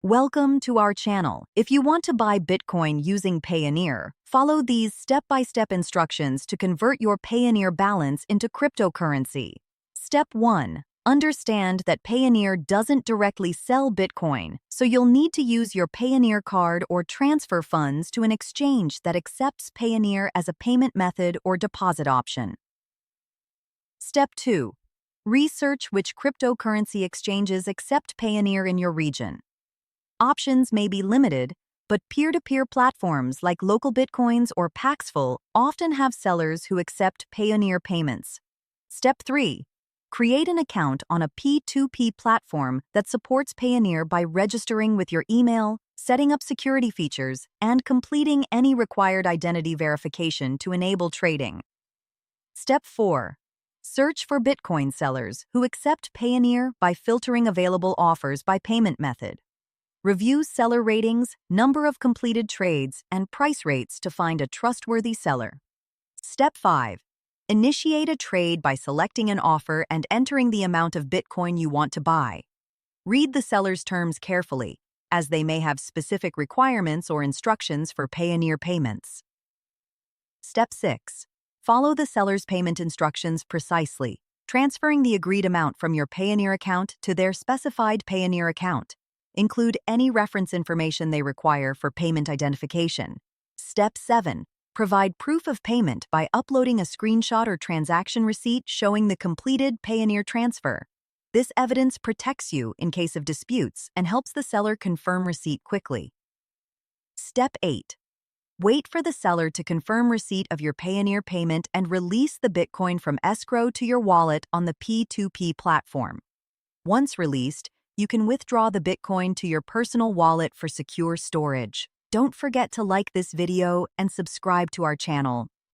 Welcome to our channel. If you want to buy Bitcoin using Payoneer, follow these step-by-step instructions to convert your Payoneer balance into cryptocurrency. Step 1. Understand that Payoneer doesn't directly sell Bitcoin, so you'll need to use your Payoneer card or transfer funds to an exchange that accepts Payoneer as a payment method or deposit option. Step 2. Research which cryptocurrency exchanges accept Payoneer in your region. Options may be limited, but peer-to-peer platforms like Local Bitcoins or Paxful often have sellers who accept Payoneer payments. Step 3. Create an account on a P2P platform that supports Payoneer by registering with your email, setting up security features, and completing any required identity verification to enable trading. Step 4. Search for Bitcoin sellers who accept Payoneer by filtering available offers by payment method. Review seller ratings, number of completed trades, and price rates to find a trustworthy seller. Step 5. Initiate a trade by selecting an offer and entering the amount of Bitcoin you want to buy. Read the seller's terms carefully, as they may have specific requirements or instructions for Payoneer payments. Step 6. Follow the seller's payment instructions precisely, transferring the agreed amount from your Payoneer account to their specified Payoneer account. Include any reference information they require for payment identification. Step 7. Provide proof of payment by uploading a screenshot or transaction receipt showing the completed Payoneer transfer. This evidence protects you in case of disputes and helps the seller confirm receipt quickly. Step 8. Wait for the seller to confirm receipt of your Payoneer payment and release the Bitcoin from escrow to your wallet on the P2P platform. Once released, you can withdraw the Bitcoin to your personal wallet for secure storage. Don't forget to like this video and subscribe to our channel.